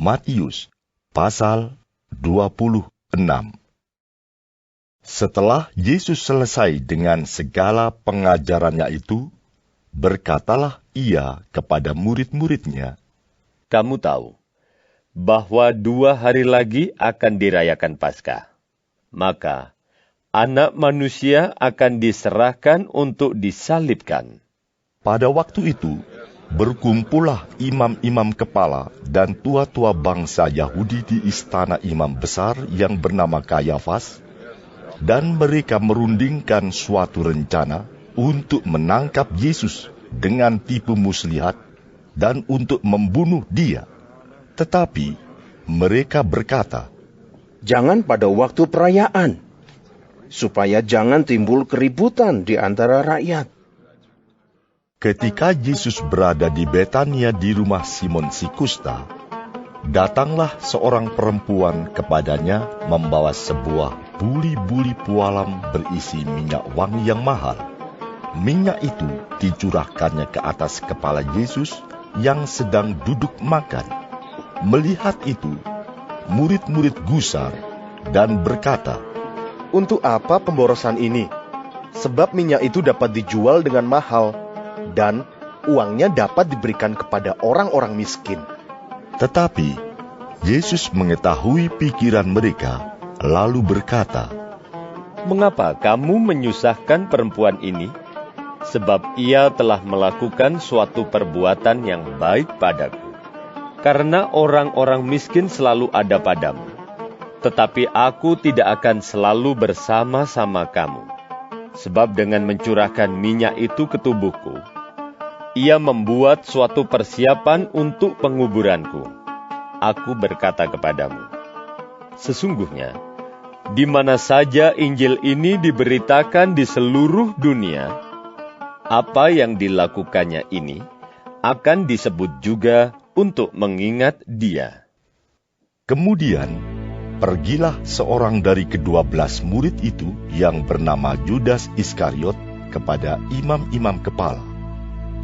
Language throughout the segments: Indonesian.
Matius pasal 26. Setelah Yesus selesai dengan segala pengajarannya itu, berkatalah ia kepada murid-muridnya, "Kamu tahu bahwa 2 hari lagi akan dirayakan Paskah. Maka Anak Manusia akan diserahkan untuk disalibkan." Pada waktu itu, berkumpullah imam-imam kepala dan tua-tua bangsa Yahudi di istana imam besar yang bernama Kayafas, dan mereka merundingkan suatu rencana untuk menangkap Yesus dengan tipu muslihat dan untuk membunuh dia. Tetapi mereka berkata, "Jangan pada waktu perayaan, supaya jangan timbul keributan di antara rakyat." Ketika Yesus berada di Betania di rumah Simon si Kusta, datanglah seorang perempuan kepadanya membawa sebuah buli-buli pualam berisi minyak wangi yang mahal. Minyak itu dicurahkannya ke atas kepala Yesus yang sedang duduk makan. Melihat itu, murid-murid gusar dan berkata, "Untuk apa pemborosan ini? Sebab minyak itu dapat dijual dengan mahal, dan uangnya dapat diberikan kepada orang-orang miskin." Tetapi Yesus mengetahui pikiran mereka, lalu berkata, "Mengapa kamu menyusahkan perempuan ini? Sebab ia telah melakukan suatu perbuatan yang baik padaku. Karena orang-orang miskin selalu ada padamu, tetapi aku tidak akan selalu bersama-sama kamu. Sebab dengan mencurahkan minyak itu ke tubuhku, ia membuat suatu persiapan untuk penguburanku. Aku berkata kepadamu, sesungguhnya, di mana saja Injil ini diberitakan di seluruh dunia, apa yang dilakukannya ini akan disebut juga untuk mengingat dia." Kemudian pergilah seorang dari ke-12 murid itu yang bernama Judas Iskariot kepada imam-imam kepala.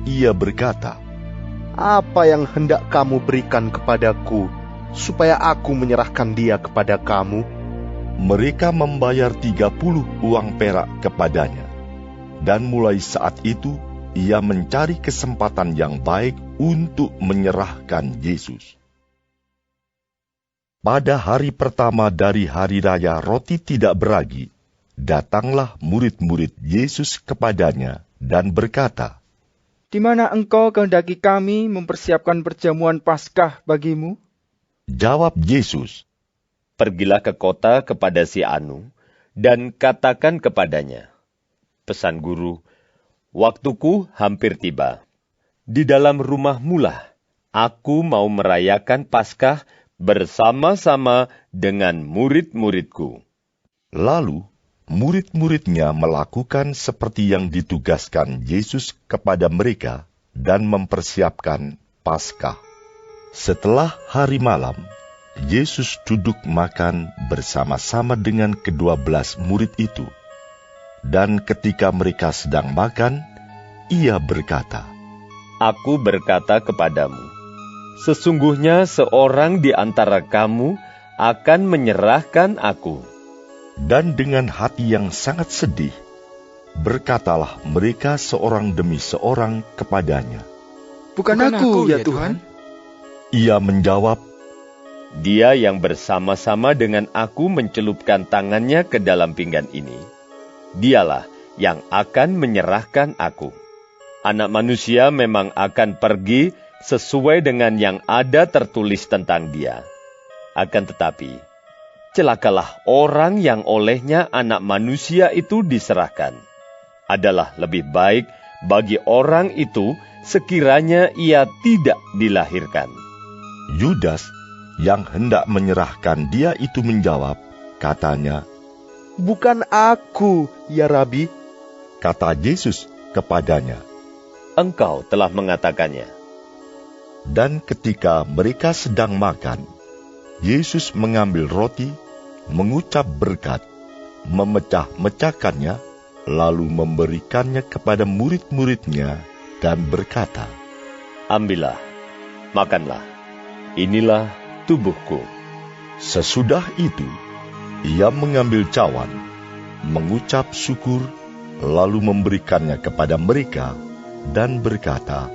Ia berkata, "Apa yang hendak kamu berikan kepadaku, supaya aku menyerahkan dia kepada kamu?" Mereka membayar 30 uang perak kepadanya. Dan mulai saat itu, ia mencari kesempatan yang baik untuk menyerahkan Yesus. Pada hari pertama dari hari raya roti tidak beragi, datanglah murid-murid Yesus kepadanya dan berkata, "Di mana engkau kehendaki kami mempersiapkan perjamuan Paskah bagimu?" Jawab Yesus, "Pergilah ke kota kepada si Anu, dan katakan kepadanya, pesan guru, waktuku hampir tiba. Di dalam rumahmulah aku mau merayakan Paskah bersama-sama dengan murid-muridku." Lalu murid-muridnya melakukan seperti yang ditugaskan Yesus kepada mereka dan mempersiapkan Paskah. Setelah hari malam, Yesus duduk makan bersama-sama dengan ke-12 murid itu. Dan ketika mereka sedang makan, ia berkata, "Aku berkata kepadamu, sesungguhnya seorang di antara kamu akan menyerahkan aku." Dan dengan hati yang sangat sedih, berkatalah mereka seorang demi seorang kepadanya, Bukan aku, ya Tuhan." Ia menjawab, "Dia yang bersama-sama dengan aku mencelupkan tangannya ke dalam pinggan ini, dialah yang akan menyerahkan aku. Anak Manusia memang akan pergi sesuai dengan yang ada tertulis tentang dia. Akan tetapi, celakalah orang yang olehnya Anak Manusia itu diserahkan. Adalah lebih baik bagi orang itu sekiranya ia tidak dilahirkan." Yudas yang hendak menyerahkan dia itu menjawab, katanya, "Bukan aku, ya Rabi." Kata Yesus kepadanya, "Engkau telah mengatakannya." Dan ketika mereka sedang makan, Yesus mengambil roti, mengucap berkat, memecah-mecahkannya, lalu memberikannya kepada murid-muridnya dan berkata, "Ambillah, makanlah. Inilah tubuhku." Sesudah itu, ia mengambil cawan, mengucap syukur, lalu memberikannya kepada mereka, dan berkata,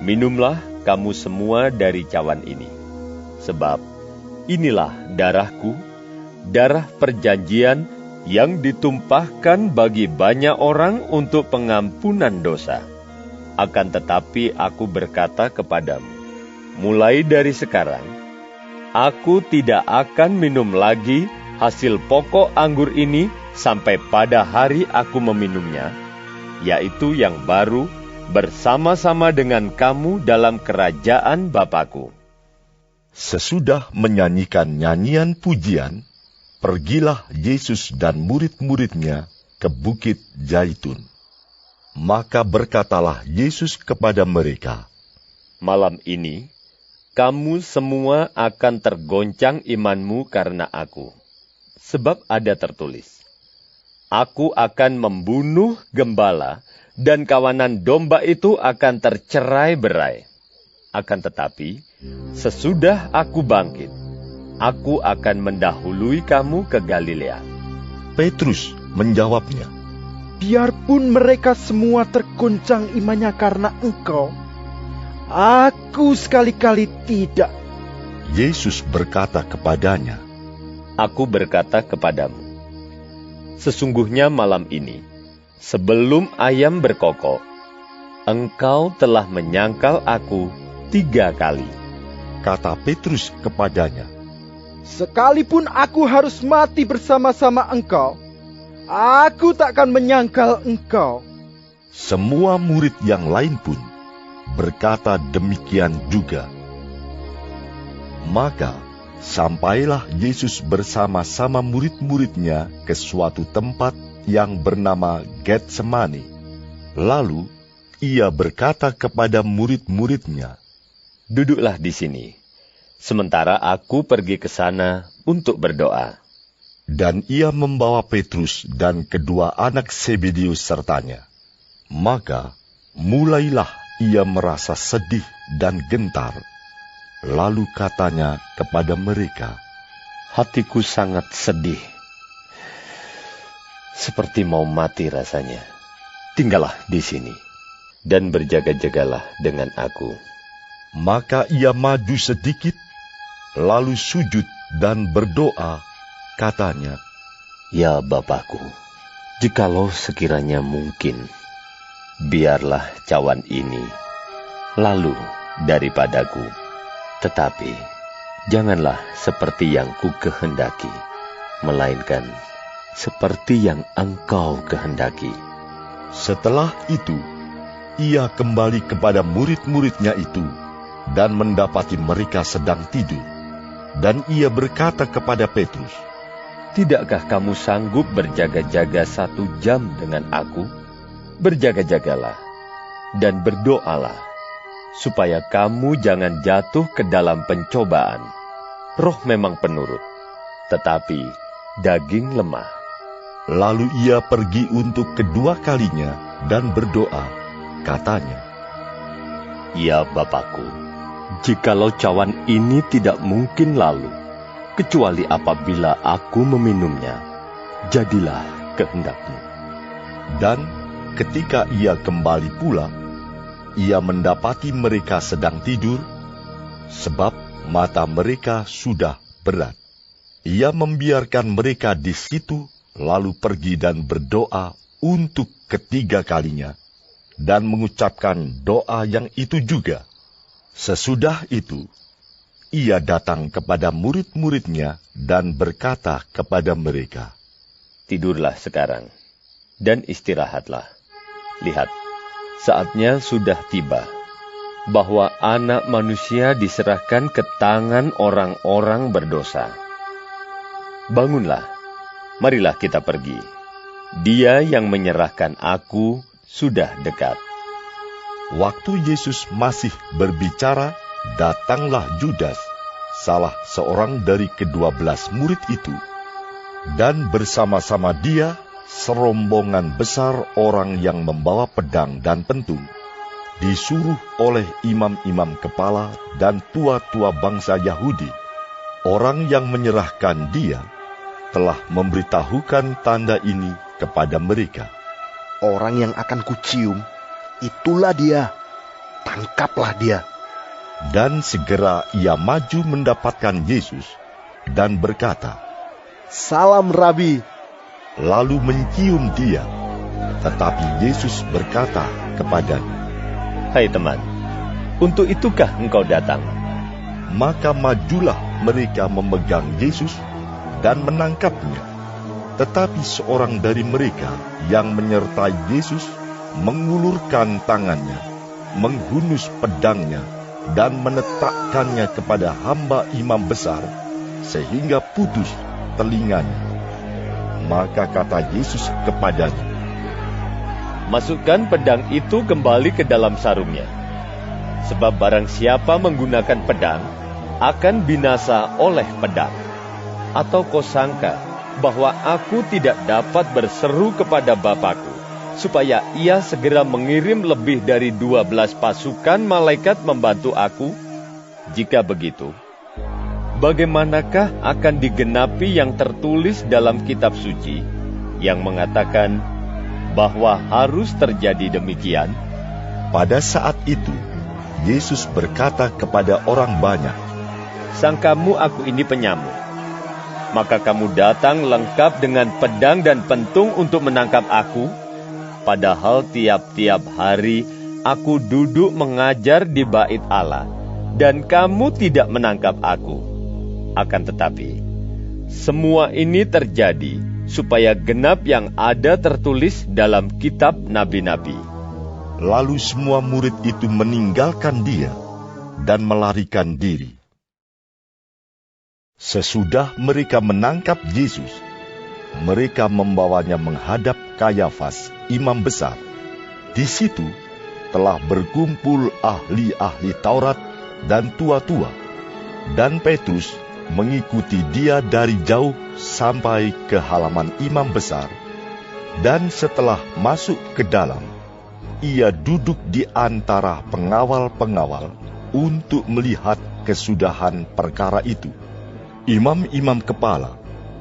"Minumlah kamu semua dari cawan ini, sebab inilah darahku, darah perjanjian yang ditumpahkan bagi banyak orang untuk pengampunan dosa. Akan tetapi aku berkata kepadamu, mulai dari sekarang, aku tidak akan minum lagi hasil pokok anggur ini sampai pada hari aku meminumnya, yaitu yang baru bersama-sama dengan kamu dalam kerajaan Bapa-Ku." Sesudah menyanyikan nyanyian pujian, pergilah Yesus dan murid-muridnya ke Bukit Zaitun. Maka berkatalah Yesus kepada mereka, "Malam ini, kamu semua akan tergoncang imanmu karena aku. Sebab ada tertulis, aku akan membunuh gembala, dan kawanan domba itu akan tercerai-berai. Akan tetapi, sesudah aku bangkit, aku akan mendahului kamu ke Galilea." Petrus menjawabnya, Biarpun mereka semua tergoncang imannya karena Engkau, aku sekali-kali tidak. Yesus berkata kepadanya, "Aku berkata kepadamu, sesungguhnya malam ini, sebelum ayam berkokok, engkau telah menyangkal aku 3 kali." Kata Petrus kepadanya, Sekalipun aku harus mati bersama-sama Engkau, aku takkan menyangkal Engkau. semua murid yang lain pun berkata demikian juga. Maka sampailah Yesus bersama-sama murid-muridnya ke suatu tempat yang bernama Getsemani. Lalu ia berkata kepada murid-muridnya, "Duduklah di sini, sementara aku pergi ke sana untuk berdoa." Dan ia membawa Petrus dan kedua anak Zebedeus sertanya. Maka mulailah ia merasa sedih dan gentar. Lalu katanya kepada mereka, "Hatiku sangat sedih, seperti mau mati rasanya. Tinggallah di sini, dan berjaga-jagalah dengan aku." Maka ia maju sedikit, lalu sujud dan berdoa, katanya, "Ya Bapakku, jikalau sekiranya mungkin, biarlah cawan ini lalu daripadaku. Tetapi janganlah seperti yang ku kehendaki, melainkan seperti yang Engkau kehendaki." Setelah itu, ia kembali kepada murid-muridnya itu dan mendapati mereka sedang tidur. Dan ia berkata kepada Petrus, "Tidakkah kamu sanggup berjaga-jaga 1 jam dengan aku? Berjaga-jagalah dan berdoalah, supaya kamu jangan jatuh ke dalam pencobaan. Roh memang penurut, tetapi daging lemah." Lalu ia pergi untuk kedua kalinya dan berdoa, katanya, "Ya Bapakku, jikalau cawan ini tidak mungkin lalu, kecuali apabila aku meminumnya, jadilah kehendak-Mu." Dan ketika ia kembali pula, ia mendapati mereka sedang tidur, sebab mata mereka sudah berat. Ia membiarkan mereka di situ, lalu pergi dan berdoa untuk ketiga kalinya, dan mengucapkan doa yang itu juga. Sesudah itu, ia datang kepada murid-muridnya dan berkata kepada mereka, "Tidurlah sekarang, dan istirahatlah. Lihat, saatnya sudah tiba, bahwa Anak Manusia diserahkan ke tangan orang-orang berdosa. Bangunlah, marilah kita pergi. Dia yang menyerahkan aku sudah dekat." Waktu Yesus masih berbicara, datanglah Judas, salah seorang dari ke-12 murid itu, dan bersama-sama dia serombongan besar orang yang membawa pedang dan pentung, disuruh oleh imam-imam kepala dan tua-tua bangsa Yahudi Orang yang menyerahkan dia telah memberitahukan tanda ini kepada mereka. Orang yang akan kucium, itulah dia. Tangkaplah dia. Dan segera ia maju mendapatkan Yesus dan berkata, Salam Rabi. lalu mencium dia. Tetapi Yesus berkata kepadanya, Hai teman, untuk itukah engkau datang? maka majulah mereka memegang Yesus dan menangkapnya. Tetapi seorang dari mereka yang menyertai Yesus mengulurkan tangannya, menghunus pedangnya, dan menetakkannya kepada hamba imam besar, sehingga putus telinganya. Maka kata Yesus kepadanya, Masukkan pedang itu kembali ke dalam sarungnya. Sebab barang siapa menggunakan pedang, akan binasa oleh pedang. Atau kau sangka bahwa aku tidak dapat berseru kepada Bapakku, supaya ia segera mengirim lebih dari 12 pasukan malaikat membantu aku? Jika begitu, bagaimanakah akan digenapi yang tertulis dalam kitab suci, yang mengatakan bahwa harus terjadi demikian? pada saat itu Yesus berkata kepada orang banyak, Sangkamu aku ini penyamuk, maka kamu datang lengkap dengan pedang dan pentung untuk menangkap aku? Padahal tiap-tiap hari aku duduk mengajar di bait Allah, dan kamu tidak menangkap aku. Akan tetapi, semua ini terjadi supaya genap yang ada tertulis dalam kitab nabi-nabi. Lalu semua murid itu meninggalkan dia dan melarikan diri. Sesudah mereka menangkap Yesus, mereka membawanya menghadap Kayafas, imam besar. Di situ telah berkumpul ahli-ahli Taurat dan tua-tua, dan Petrus mengikuti dia dari jauh sampai ke halaman imam besar, dan setelah masuk ke dalam, ia duduk di antara pengawal-pengawal untuk melihat kesudahan perkara itu. Imam-imam kepala,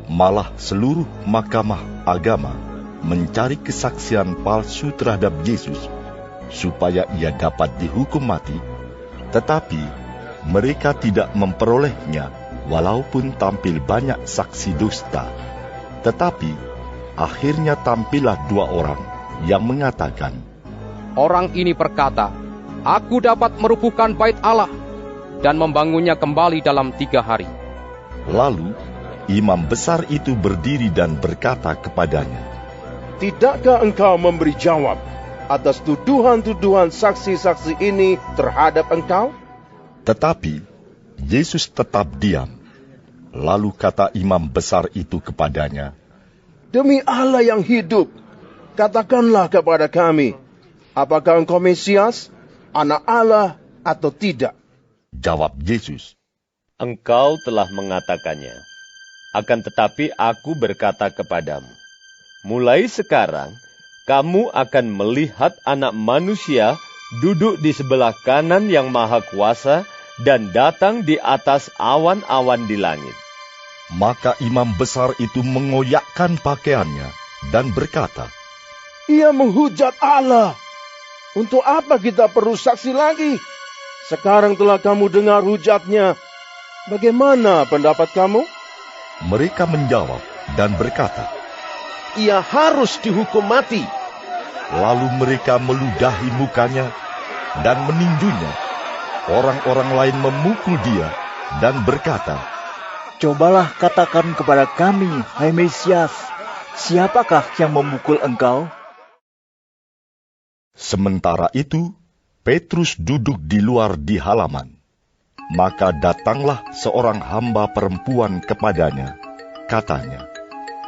malah seluruh mahkamah agama, mencari kesaksian palsu terhadap Yesus, supaya ia dapat dihukum mati, tetapi mereka tidak memperolehnya, walaupun tampil banyak saksi dusta. Tetapi akhirnya tampillah 2 orang yang mengatakan, Orang ini berkata, Aku dapat merubuhkan bait Allah dan membangunnya kembali dalam 3 hari. Lalu imam besar itu berdiri dan berkata kepadanya, Tidakkah engkau memberi jawab atas tuduhan-tuduhan saksi-saksi ini terhadap engkau? Tetapi Yesus tetap diam. Lalu kata imam besar itu kepadanya, Demi Allah yang hidup, katakanlah kepada kami, apakah engkau Mesias, anak Allah atau tidak? Jawab Yesus, Engkau telah mengatakannya. Akan tetapi aku berkata kepadamu, mulai sekarang kamu akan melihat Anak Manusia duduk di sebelah kanan Yang Maha Kuasa dan datang di atas awan-awan di langit. Maka imam besar itu mengoyakkan pakaiannya dan berkata, Ia menghujat Allah. Untuk apa kita perlu saksi lagi? Sekarang telah kamu dengar hujatnya. Bagaimana pendapat kamu? Mereka menjawab dan berkata, Ia harus dihukum mati. lalu mereka meludahi mukanya dan meninjunya. Orang-orang lain memukul dia dan berkata, Cobalah katakan kepada kami, hai Mesias, siapakah yang memukul engkau? Sementara itu, Petrus duduk di luar di halaman. Maka datanglah seorang hamba perempuan kepadanya, katanya,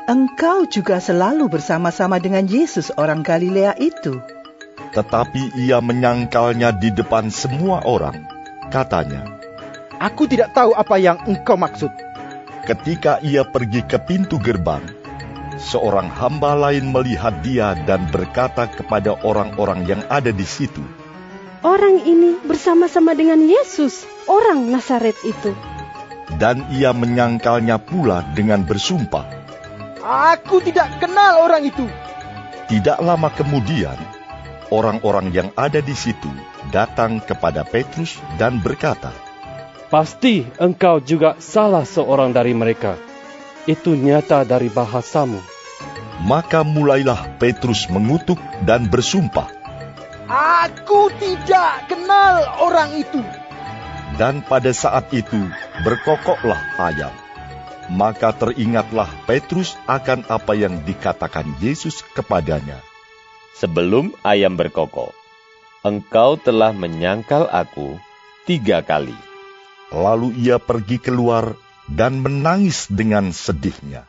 Engkau juga selalu bersama-sama dengan Yesus orang Galilea itu. Tetapi ia menyangkalnya di depan semua orang, katanya, Aku tidak tahu apa yang engkau maksud. Ketika ia pergi ke pintu gerbang, seorang hamba lain melihat dia dan berkata kepada orang-orang yang ada di situ, Orang ini bersama-sama dengan Yesus, orang Nazaret itu. Dan ia menyangkalnya pula dengan bersumpah. Aku tidak kenal orang itu. Tidak lama kemudian, orang-orang yang ada di situ datang kepada Petrus dan berkata, Pasti engkau juga salah seorang dari mereka. Itu nyata dari bahasamu. Maka mulailah Petrus mengutuk dan bersumpah. Aku tidak kenal orang itu. Dan pada saat itu berkokoklah ayam. Maka teringatlah Petrus akan apa yang dikatakan Yesus kepadanya. Sebelum ayam berkokok, engkau telah menyangkal aku 3 kali. Lalu ia pergi keluar dan menangis dengan sedihnya.